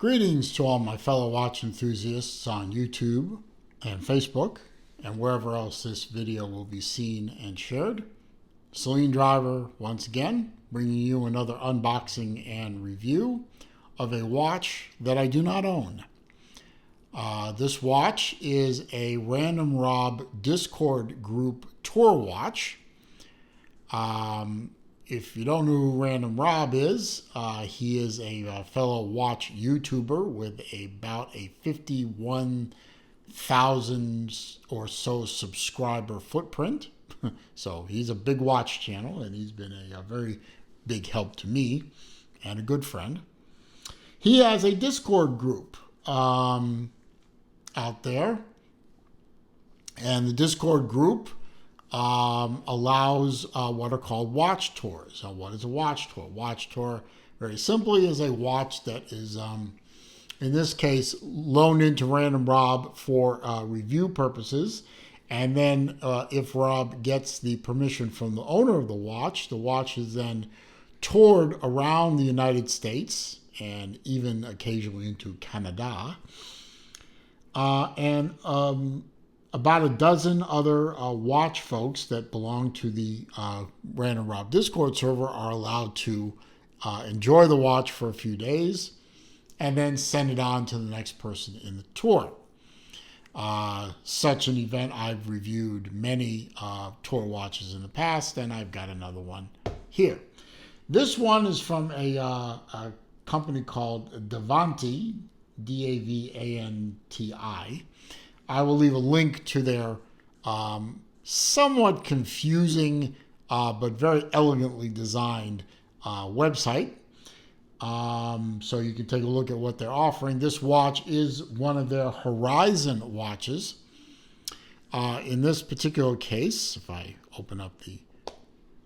Greetings to all my fellow watch enthusiasts on YouTube and Facebook and wherever else this video will be seen and shared. Celine Driver once again bringing you another unboxing and review of a watch that I do not own. This watch is a Random Rob Discord group tour watch. If you don't know who Random Rob is, he is a fellow watch YouTuber with about a 51,000 or so subscriber footprint. So he's a big watch channel, and he's been a very big help to me and a good friend. He has a Discord group out there, and the Discord group allows what are called watch tours. What is a watch tour? Watch tour, very simply, is a watch that is, in this case, loaned into Random Rob for review purposes. And then if Rob gets the permission from the owner of the watch is then toured around the United States and even occasionally into Canada. About a dozen other watch folks that belong to the Random Rob Discord server are allowed to enjoy the watch for a few days and then send it on to the next person in the tour. Such an event, I've reviewed many tour watches in the past, and I've got another one here. This one is from a company called Davanti, D-A-V-A-N-T-I. I will leave a link to their somewhat confusing but very elegantly designed website, so you can take a look at what they're offering. This watch is one of their Horizon watches. In this particular case, if I open up the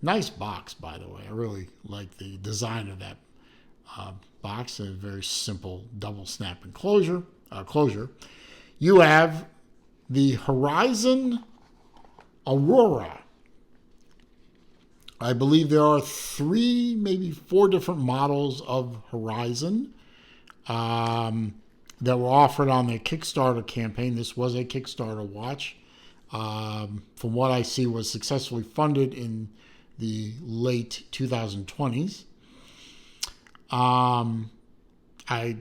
nice box, by the way, I really like the design of that box. A very simple double snap enclosure closure. You have the Horizon Aurora. I believe there are 3, maybe 4 different models of Horizon that were offered on their Kickstarter campaign. This was a Kickstarter watch. From what I see, was successfully funded in the late 2020s. I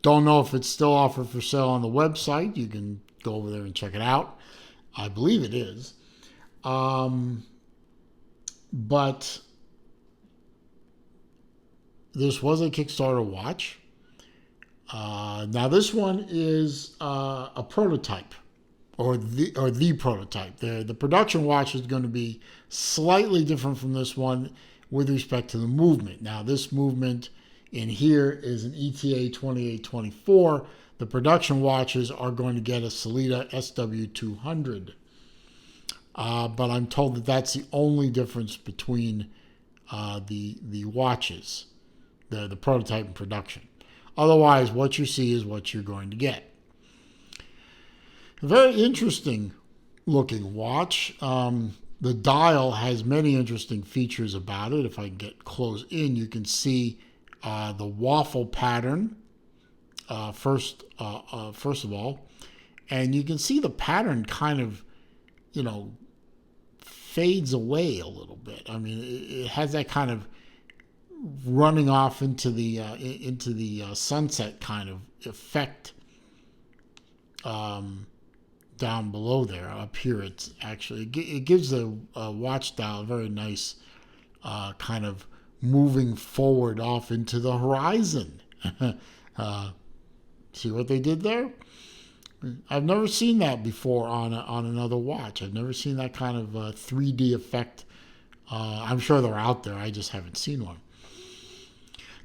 don't know if it's still offered for sale on the website. You can go over there and check it out. I believe it is. But this was a Kickstarter watch. Now this one is a prototype, or the prototype. The production watch is going to be slightly different from this one with respect to the movement. Now this movement in here is an ETA 2824. The production watches are going to get a Sellita SW200. But I'm told that that's the only difference between the watches, the prototype and production. Otherwise, what you see is what you're going to get. A very interesting looking watch. The dial has many interesting features about it. If I can get close in, you can see the waffle pattern first of all, and you can see the pattern kind of, fades away a little bit. I mean, it has that kind of running off into the sunset kind of effect down below there. Up here, it gives the watch dial a very nice kind of moving forward off into the horizon. See what they did there? I've never seen that before on another watch. I've never seen that kind of 3D effect. I'm sure they're out there. I just haven't seen one.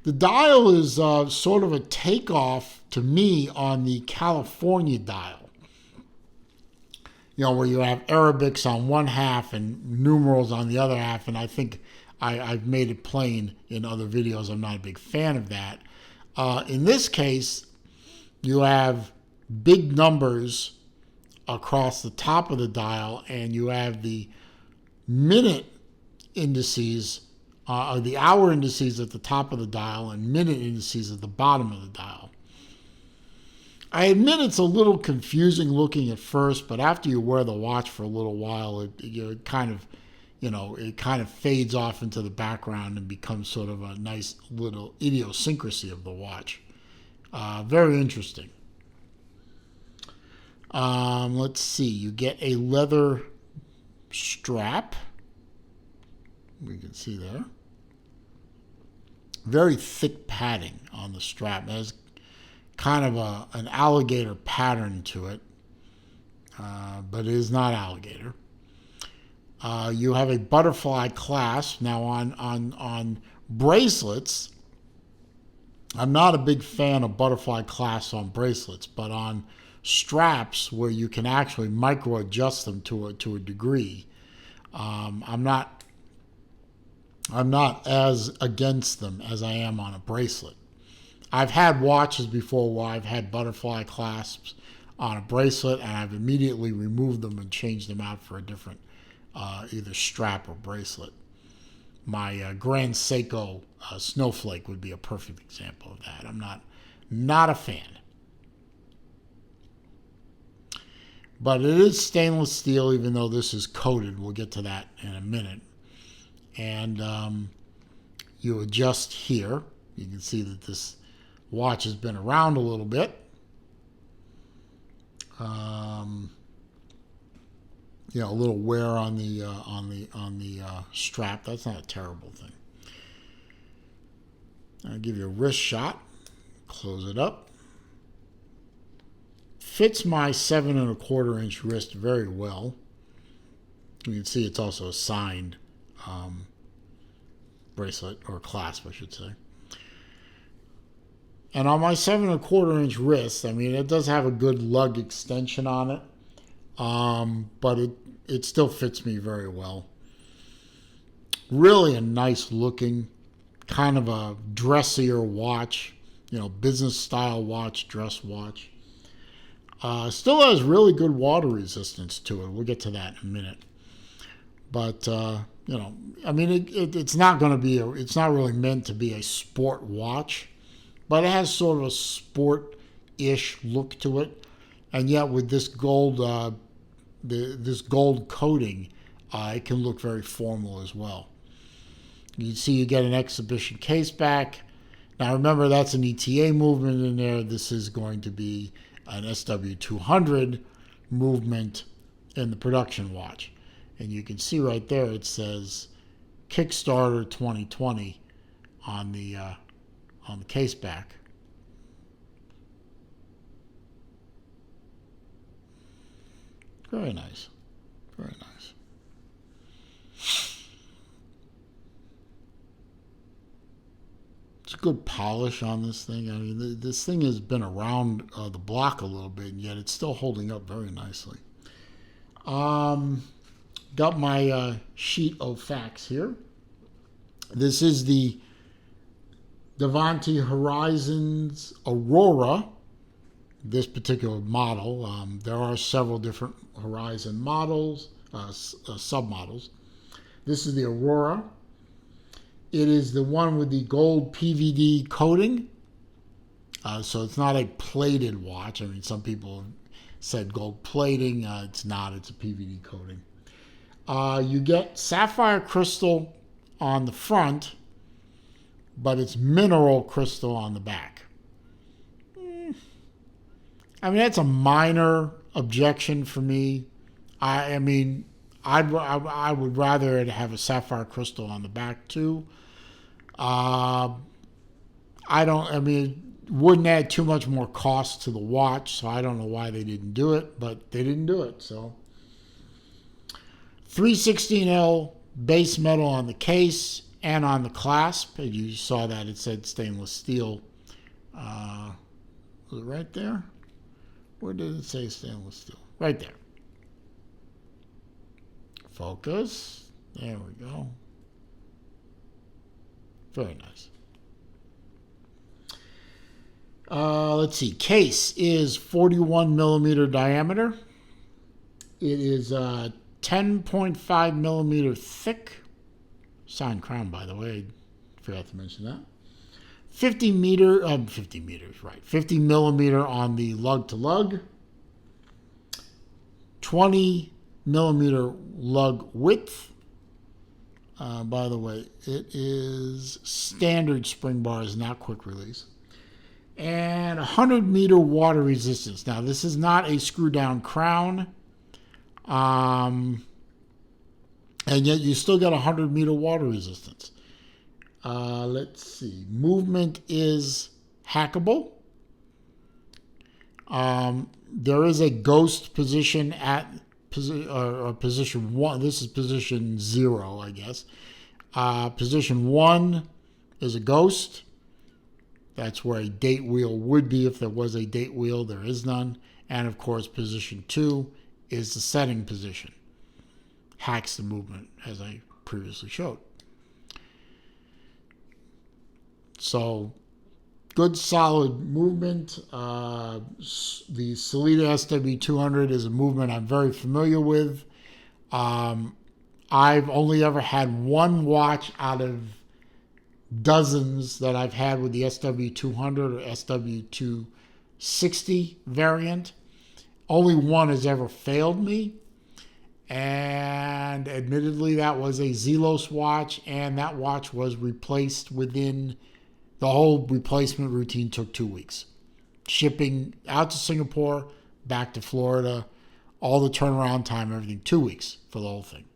The dial is sort of a takeoff to me on the California dial. Where you have Arabics on one half and numerals on the other half, and I think I've made it plain in other videos I'm not a big fan of that. In this case, you have big numbers across the top of the dial, and you have the minute indices, or the hour indices at the top of the dial and minute indices at the bottom of the dial. I admit it's a little confusing looking at first, but after you wear the watch for a little while, it kind of, it kind of fades off into the background and becomes sort of a nice little idiosyncrasy of the watch. Very interesting. Let's see. You get a leather strap. We can see there. Very thick padding on the strap. It has kind of an alligator pattern to it, but it is not alligator. You have a butterfly clasp. Now on bracelets, I'm not a big fan of butterfly clasps on bracelets, but on straps where you can actually micro adjust them to a degree, I'm not as against them as I am on a bracelet. I've had watches before where I've had butterfly clasps on a bracelet, and I've immediately removed them and changed them out for a different either strap or bracelet. My Grand Seiko Snowflake would be a perfect example of that. I'm not a fan. But it is stainless steel, even though this is coated. We'll get to that in a minute. And you adjust here. You can see that this watch has been around a little bit. A little wear on the strap. That's not a terrible thing. I'll give you a wrist shot. Close it up. Fits my 7¼ inch wrist very well. You can see it's also a signed bracelet, or clasp, I should say. And on my 7¼ inch wrist, I mean, it does have a good lug extension on it, but it still fits me very well. Really a nice looking, kind of a dressier watch, business style watch, dress watch. Still has really good water resistance to it. We'll get to that in a minute. But, I mean, it's not going to be, it's not really meant to be a sport watch, but it has sort of a sport-ish look to it. And yet with this gold, this gold coating, it can look very formal as well. You can see you get an exhibition case back. Now remember, that's an ETA movement in there. This is going to be an SW200 movement in the production watch. And you can see right there it says Kickstarter 2020 on the case back. Very nice. Very nice. It's good polish on this thing. I mean, this thing has been around the block a little bit, and yet it's still holding up very nicely. Got my sheet of facts here. This is the Davanti Horizons Aurora, this particular model. There are several different Horizon models, submodels. This is the Aurora. It is the one with the gold PVD coating. So it's not a plated watch. I mean, some people have said gold plating. It's not. It's a PVD coating. You get sapphire crystal on the front, but it's mineral crystal on the back. I mean, that's a minor objection for me. I mean, I would rather it have a sapphire crystal on the back too. It wouldn't add too much more cost to the watch, so I don't know why they didn't do it, but they didn't do it, so. 316L base metal on the case and on the clasp. You saw that it said stainless steel. Was it right there? Where did it say stainless steel? Right there. Focus. There we go. Very nice. Let's see. Case is 41 millimeter diameter. It is 10.5 millimeter thick. Signed crown, by the way. Forgot to mention that. 50 meter, 50 meters, right? 50 millimeter on the lug to lug, 20 millimeter lug width. By the way, it is standard spring bars, not quick release. And 100 meter water resistance. Now, this is not a screw down crown. And yet you still got 100 meter water resistance. Let's see. Movement is hackable. There is a ghost position at position 1. This is position 0, I guess. Position 1 is a ghost. That's where a date wheel would be if there was a date wheel. There is none. And, of course, position 2 is the setting position. Hacks the movement, as I previously showed. So, good solid movement. The Sellita SW200 is a movement I'm very familiar with. I've only ever had one watch out of dozens that I've had with the SW200 or SW260 variant. Only one has ever failed me. And admittedly, that was a Zelos watch, and that watch was replaced within the whole replacement routine took 2 weeks. Shipping out to Singapore, back to Florida, all the turnaround time, everything, 2 weeks for the whole thing.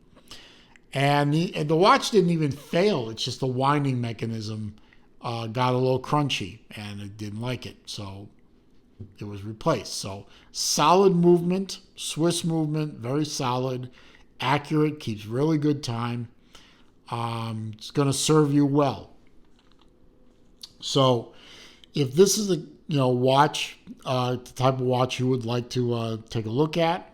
And the watch didn't even fail. It's just the winding mechanism got a little crunchy, and it didn't like it. So it was replaced. So solid movement, Swiss movement, very solid, accurate, keeps really good time. It's going to serve you well. So if this is a watch, the type of watch you would like to take a look at,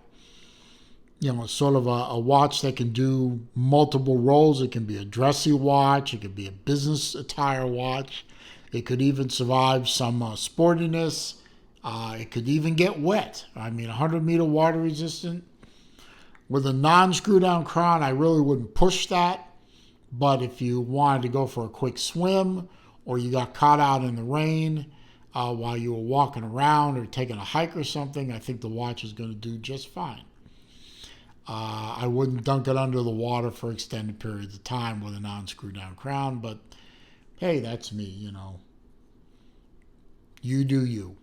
sort of a watch that can do multiple roles. It can be a dressy watch. It could be a business attire watch. It could even survive some sportiness. It could even get wet. 100 meter water resistant. With a non-screw down crown, I really wouldn't push that. But if you wanted to go for a quick swim, or you got caught out in the rain while you were walking around or taking a hike or something, I think the watch is going to do just fine. I wouldn't dunk it under the water for extended periods of time with a non-screw down crown, but hey, that's me, You do you.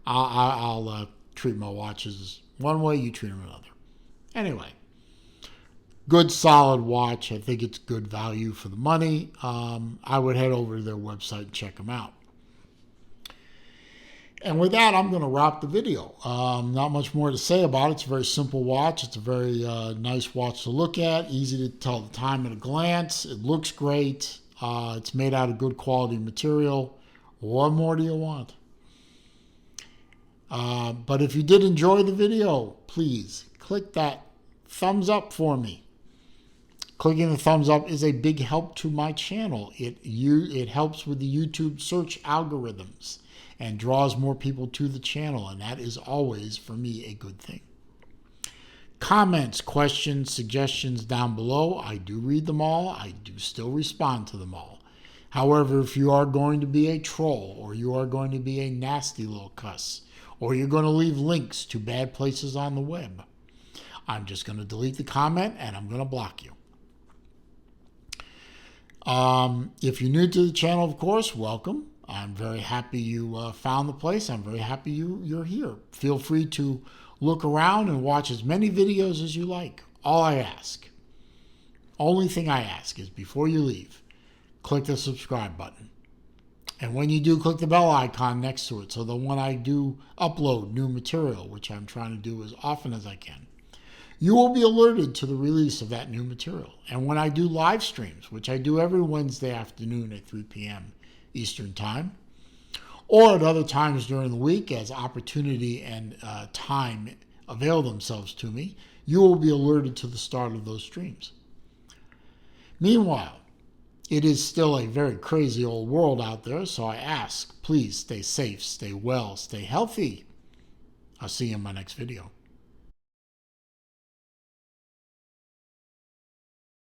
I'll treat my watches one way, you treat them another. Anyway, good solid watch. I think it's good value for the money. I would head over to their website and check them out. And with that, I'm going to wrap the video. Not much more to say about it. It's a very simple watch. It's a very nice watch to look at. Easy to tell the time at a glance. It looks great. It's made out of good quality material. What more do you want? But if you did enjoy the video, please click that thumbs up for me. Clicking the thumbs up is a big help to my channel. It helps with the YouTube search algorithms and draws more people to the channel, and that is always, for me, a good thing. Comments, questions, suggestions down below, I do read them all. I do still respond to them all. However, if you are going to be a troll, or you are going to be a nasty little cuss, or you're going to leave links to bad places on the web, I'm just going to delete the comment and I'm going to block you. If you're new to the channel, of course, welcome. I'm very happy you found the place. I'm very happy you're here. Feel free to look around and watch as many videos as you like. All I ask, only thing I ask is before you leave, click the subscribe button. And when you do, click the bell icon next to it so that when I do upload new material, which I'm trying to do as often as I can, you will be alerted to the release of that new material. And when I do live streams, which I do every Wednesday afternoon at 3 p.m. Eastern Time, or at other times during the week as opportunity and time avail themselves to me, you will be alerted to the start of those streams. Meanwhile, it is still a very crazy old world out there, so I ask, please stay safe, stay well, stay healthy. I'll see you in my next video.